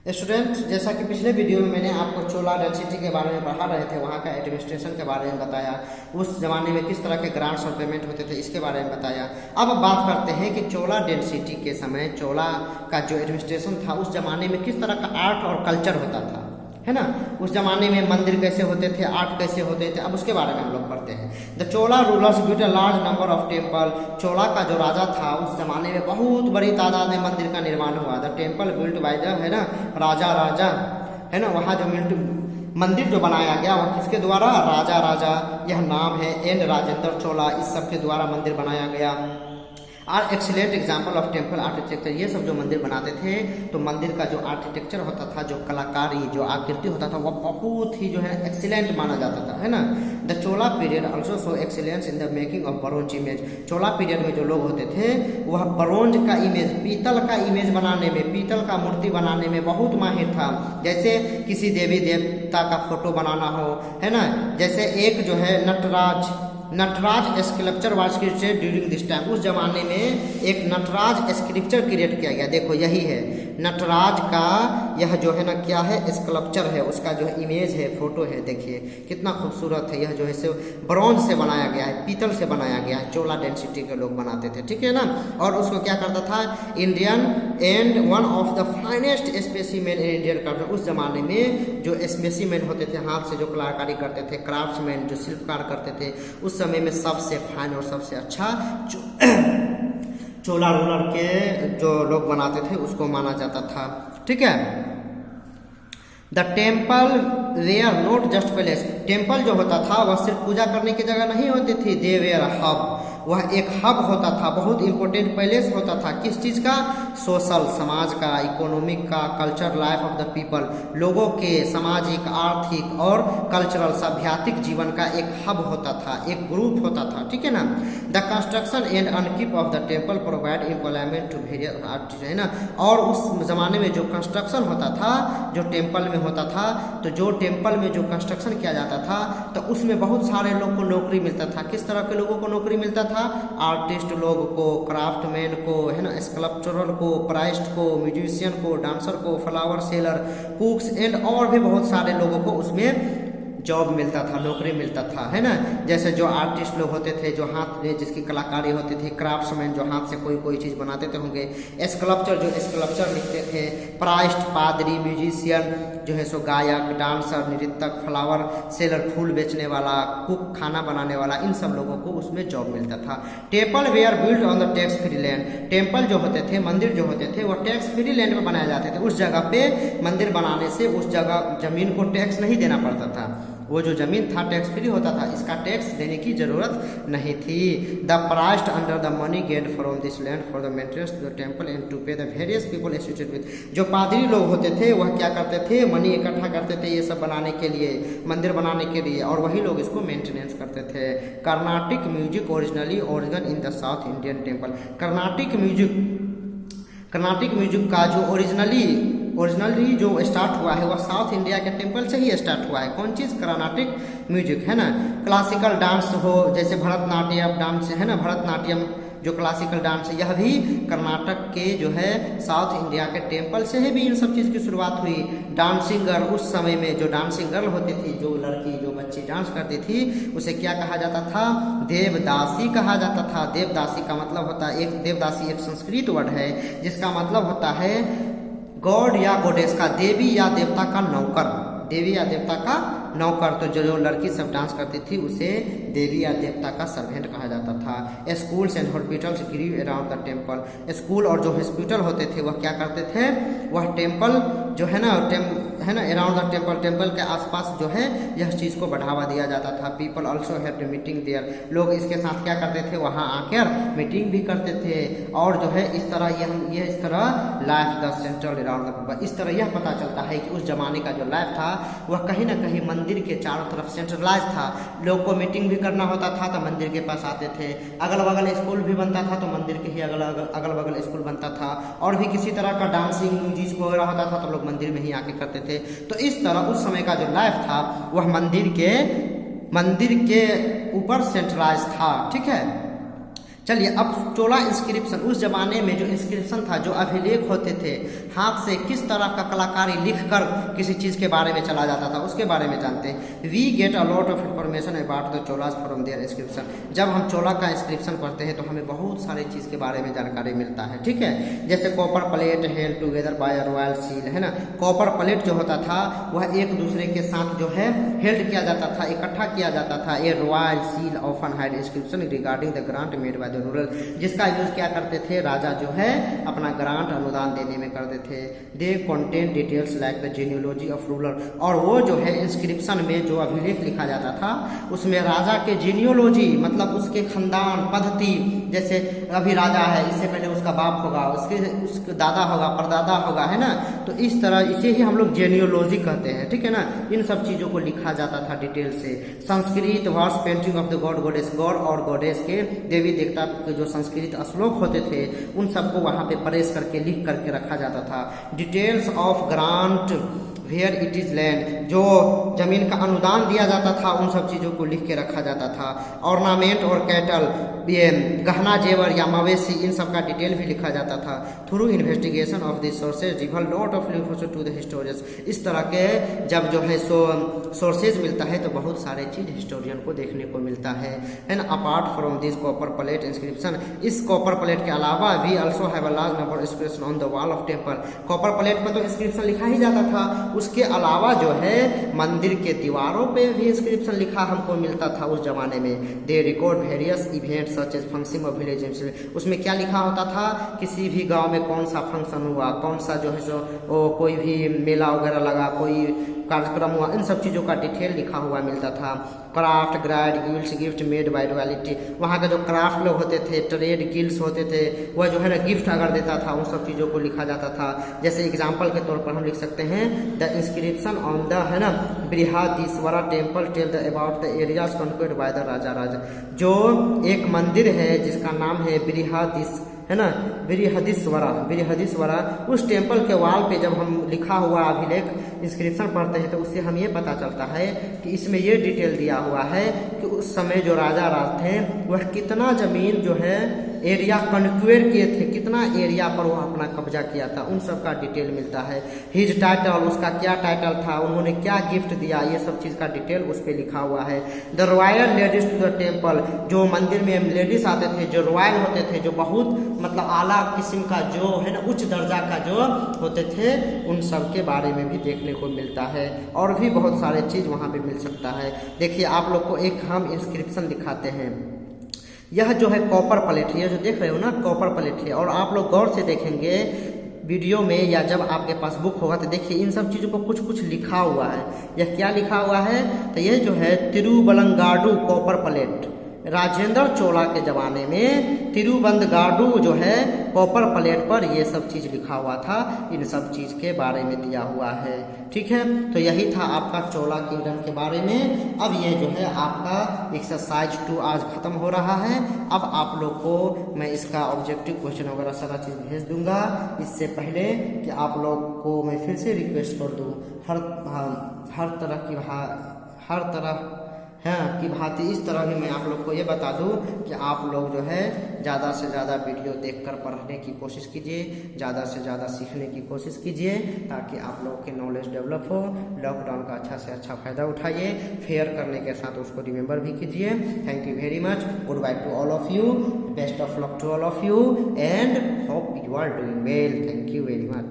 Student, जैसा कि पिछले वीडियो में मैंने आपको चोला डेंसिटी के बारे में पढ़ा रहे थे, वहाँ का एडमिनिस्ट्रेशन के बारे में बताया, उस जमाने में किस तरह के ग्रांट्स और पेमेंट होते थे इसके बारे में बताया। अब बात करते हैं कि चोला डेंसिटी के समय चोला का जो एडमिनिस्ट्रेशन था उस जमाने में किस तरह का आर्ट और कल्चर होता था, है ना। उस जमाने में मंदिर कैसे होते थे, आर्ट कैसे होते थे, अब उसके बारे में हम लोग पढ़ते हैं। The Chola rulers built a large number of temple. Chola का जो राजा था उस जमाने में बहुत बड़ी तादाद में मंदिर का निर्माण हुआ। The temple built by the, है ना, राजा, है ना, वहाँ जो मंदिर जो बनाया गया वह किसके द्वारा, राजा, यह नाम है, एंड राजेंद्र चोला, इस सब के द्वारा मंदिर बनाया गया। Are excellent example of temple architecture. ये सब जो मंदिर बनाते थे तो मंदिर का जो आर्किटेक्चर होता था, जो कलाकारी, जो आकृति होता था, वह बहुत ही जो है एक्सीलेंट माना जाता था, है ना। The Chola period also show excellence in the making of bronze image. Chola period में जो लोग होते थे वह ब्रोंज का इमेज, पीतल का इमेज बनाने में, पीतल का मूर्ति बनाने में बहुत माहिर था। जैसे किसी देवी देवता का फोटो बनाना हो, है ना, जैसे एक जो है Nataraja sculpture was created during this time. उस जमाने में एक नटराज स्कल्पचर क्रिएट किया गया। देखो यही है नटराज का, यह जो है ना क्या है, स्कल्पचर है, उसका जो है इमेज है, फोटो है, देखिए कितना खूबसूरत है। यह जो है से ब्रॉन्ज से बनाया गया है, पीतल से बनाया गया है। चोला डेंसिटी के लोग बनाते थे, ठीक है ना। और उसको क्या करता था, Indian and one of the finest specimen in Indian culture. उस जमाने में जो स्पेसिमेन होते थे, हाथ से जो कलाकारी करते थे, क्राफ्ट्समैन जो शिल्पकार करते थे, उस समय में सबसे फाइन और सबसे अच्छा चोला रूलर के जो लोग बनाते थे उसको माना जाता था, ठीक है। The temple were not just palace. Temple जो होता था वह सिर्फ पूजा करने की जगह नहीं होती थी, दे वेयर हब, वह एक हब होता था, बहुत इंपॉर्टेंट पैलेस होता था। किस चीज़ का, सोशल, समाज का, इकोनॉमिक का, culture life of the people, लोगों के सामाजिक, आर्थिक और कल्चरल सभ्यातिक जीवन का एक हब होता था, एक ग्रुप होता था, ठीक है ना। The construction and upkeep of the temple provide employment to various artist, है ना। और उस जमाने में जो कंस्ट्रक्शन होता था, जो टेम्पल में होता था, तो जो टेम्पल में जो कंस्ट्रक्शन किया जाता था तो उसमें बहुत सारे लोग को नौकरी मिलता था। किस तरह के लोगों को नौकरी मिलता था, आर्टिस्ट लोग को, क्राफ्टमैन को, है ना, स्कल्पचरल को, प्राइस्ट को, म्यूजिशियन को, डांसर को, फ्लावर सेलर, कुक्स एंड और भी बहुत सारे लोगों को उसमें जॉब मिलता था, नौकरी मिलता था, है ना। जैसे जो आर्टिस्ट लोग होते थे, जो हाथ में जिसकी कलाकारी होती थी, क्राफ्ट्समैन जो हाथ से कोई चीज़ बनाते थे होंगे, स्कल्पचर जो स्कल्पचर लिखते थे, प्राइस्ट पादरी, म्यूजिशियन जो है सो गायक, डांसर, नृत्यक, फ्लावर सेलर फूल बेचने वाला, कुक खाना बनाने वाला, इन सब लोगों को उसमें जॉब मिलता था। Temple were built on the tax free land. Temple जो होते थे, मंदिर जो होते थे, वो टैक्स फ्री लैंड में बनाए जाते थे। उस जगह पे मंदिर बनाने से उस जगह जमीन को टैक्स नहीं देना पड़ता था, वो जो जमीन था टैक्स फ्री होता था, इसका टैक्स देने की जरूरत नहीं थी। The priest under the money get from this land for the maintenance of the temple and to pay the various people associated with. जो पादरी लोग होते थे वह क्या करते थे, मनी इकट्ठा करते थे ये सब बनाने के लिए, मंदिर बनाने के लिए, और वही लोग इसको मेंटेनेंस करते थे। Carnatic music originally origin in the south Indian temple. Carnatic music का जो ओरिजिनली जो स्टार्ट हुआ है वह साउथ इंडिया के टेम्पल से ही स्टार्ट हुआ है। कौन चीज़, कर्नाटिक म्यूजिक, है ना। क्लासिकल डांस हो, जैसे भरतनाट्यम डांस है ना, भरतनाट्यम जो क्लासिकल डांस है, यह भी कर्नाटक के जो है साउथ इंडिया के टेम्पल से ही भी इन सब चीज़ की शुरुआत हुई। डांसिंग गर्ल, उस समय में जो डांसिंग गर्ल होती थी, जो लड़की, जो बच्ची डांस करती थी, उसे क्या कहा जाता था, देवदासी कहा जाता था। देवदासी का मतलब होता है, एक देवदासी एक संस्कृत वर्ड है जिसका मतलब होता है गॉड या गॉडेस का, देवी या देवता का नौकर, देवी या देवता का नौकर। तो जो लड़की सब डांस करती थी उसे देवी या देवता का सर्वेंट कहा जाता था। Schools and hospitals grew around the temple. School और जो हॉस्पिटल होते थे वह क्या करते थे, वह टेम्पल जो है ना, अराउंड द टेम्पल के आसपास जो है यह चीज़ को बढ़ावा दिया जाता था। People also have meeting there. लोग इसके साथ क्या करते थे, वहाँ आकर मीटिंग भी करते थे। और जो है इस तरह यह इस तरह life the central around the people. इस तरह यह पता चलता है कि उस जमाने का जो लाइफ था वह कहीं ना कहीं मंदिर के चारों तरफ सेंट्रलाइज था। लोग को मीटिंग भी करना होता था तो मंदिर के पास आते थे। अगल बगल स्कूल भी बनता था तो मंदिर के ही अगल बगल स्कूल बनता था। और भी किसी तरह का डांसिंग म्यूजिक वगैरह होता था तो लोग मंदिर में ही आके करते थे। तो इस तरह उस समय का जो लाइफ था वह मंदिर के ऊपर सेंट्रलाइज था, ठीक है। चलिए अब चोला इंस्क्रिप्शन, उस जमाने में जो इंस्क्रिप्शन था, जो अभिलेख होते थे, हाथ से किस तरह का कलाकारी लिखकर किसी चीज़ के बारे में चला जाता था, उसके बारे में जानते हैं। We get a lot of information about the Cholas from their inscription. जब हम चोला का इंस्क्रिप्शन पढ़ते हैं तो हमें बहुत सारे चीज़ के बारे में जानकारी मिलता है, ठीक है। जैसे copper plate held together by a royal seal, है ना। कॉपर प्लेट जो होता था वह एक दूसरे के साथ जो है हेल्ड किया जाता था, इकट्ठा किया जाता था। A royal seal often had inscription regarding the grant made by the ruler, जिसका यूज क्या करते थे, राजा जो है अपना ग्रांट अनुदान देने में करते थे। They contain details like the genealogy of ruler, और वो जो है इंस्क्रिप्शन में जो अभिलेख लिखा जाता था उसमें राजा के जीनियोलॉजी मतलब उसके खानदान पद्धति, जैसे अभी राजा है, इससे पहले उसका बाप होगा, उसके दादा होगा, परदादा होगा, है ना। तो इस तरह इसे ही हम लोग जेनियोलॉजी कहते हैं, ठीक है ना। इन सब चीज़ों को लिखा जाता था डिटेल से। Sanskrit verse painting of the god goddess, god और गॉडेस के देवी देवता के जो संस्कृत श्लोक होते थे उन सबको वहाँ पे प्रेस करके लिख करके रखा जाता था। Details of grant where it is land, जो जमीन का अनुदान दिया जाता था उन सब चीज़ों को लिख के रखा जाता था। ऑर्नामेंट और कैटल, ये गहना जेवर या मवेशी, इन सब का डिटेल भी लिखा जाता था। Through investigation of this sources reveal lot of information to the historians. इस तरह के जब जो है सोर्सेज मिलता है तो बहुत सारे चीज़ हिस्टोरियन को देखने को मिलता है। And apart from this copper plate inscription, इस कॉपर प्लेट के अलावा we also have a large number inscription on the wall of temple. Copper plate पर तो इंस्क्रिप्शन लिखा ही जाता था, उसके अलावा जो है मंदिर के दीवारों पे भी इंस्क्रिप्शन लिखा हमको मिलता था उस जमाने में। They record various events such as function of village, उसमें क्या लिखा होता था, किसी भी गांव में कौन सा फंक्शन हुआ, कौन सा जो है सो कोई भी मेला वगैरह लगा, कोई कार्यक्रम हुआ, इन सब चीज़ों का डिटेल लिखा हुआ मिलता था। Craft grid guilds gift made by royalty, वहाँ के जो क्राफ्ट लोग होते थे, ट्रेड गिल्ड्स होते थे, वह जो है ना गिफ्ट अगर देता था उन सब चीज़ों को लिखा जाता था। जैसे एग्जाम्पल के तौर पर हम लिख सकते हैं द इंस्क्रिप्शन ऑन द, है ना, Brihadeeswara temple tell the about the areas conquered by the raja. जो एक मंदिर है जिसका नाम है है ना, बृहदीश्वरा, उस टेम्पल के वाल पे जब हम लिखा हुआ अभिलेख इंस्क्रिप्शन पढ़ते हैं तो उससे हम ये पता चलता है कि इसमें ये डिटेल दिया हुआ है कि उस समय जो राजा थे वह कितना जमीन जो है एरिया कन्क्वेर किए थे, कितना एरिया पर वह अपना कब्जा किया था, उन सब का डिटेल मिलता है। हिज टाइटल, उसका क्या टाइटल था, उन्होंने क्या गिफ्ट दिया, ये सब चीज़ का डिटेल उस पर लिखा हुआ है। The royal ladies to the temple, जो मंदिर में लेडीज आते थे, जो रॉयल होते थे, जो बहुत मतलब आला किस्म का जो है ना उच्च दर्जा का जो होते थे, उन सब के बारे में भी देखने को मिलता है। और भी बहुत सारे चीज़ वहाँ पे मिल सकता है। देखिए आप लोग को एक हम इंस्क्रिप्शन दिखाते हैं। यह जो है कॉपर प्लेट है, ये जो देख रहे हो ना कॉपर प्लेट है, और आप लोग गौर से देखेंगे वीडियो में या जब आपके पास बुक होगा तो देखिए इन सब चीज़ों को कुछ कुछ लिखा हुआ है। यह क्या लिखा हुआ है, तो यह जो है तिरुवलंगाडु कॉपर प्लेट, राजेंद्र चोला के ज़माने में तिरुवंतगाडु जो है कॉपर प्लेट पर ये सब चीज़ लिखा हुआ था, इन सब चीज़ के बारे में दिया हुआ है। ठीक है, तो यही था आपका चोला किंगडम के बारे में। अब ये जो है आपका एक्सरसाइज 2 आज ख़त्म हो रहा है। अब आप लोग को मैं इसका ऑब्जेक्टिव क्वेश्चन वगैरह सारा चीज़ भेज दूंगा। इससे पहले कि आप लोग को मैं फिर से रिक्वेस्ट कर दूँ, हर तरह की भांति इस तरह भी मैं आप लोग को ये बता दूं कि आप लोग जो है ज़्यादा से ज़्यादा वीडियो देखकर पढ़ने की कोशिश कीजिए, ज़्यादा से ज़्यादा सीखने की कोशिश कीजिए, ताकि आप लोगों के नॉलेज डेवलप हो। लॉकडाउन का अच्छा से अच्छा फ़ायदा उठाइए, फेयर करने के साथ उसको रिमेंबर भी कीजिए। Thank you very much, goodbye to all of you, best of luck to all of you, and hope you are doing well. Thank you very much.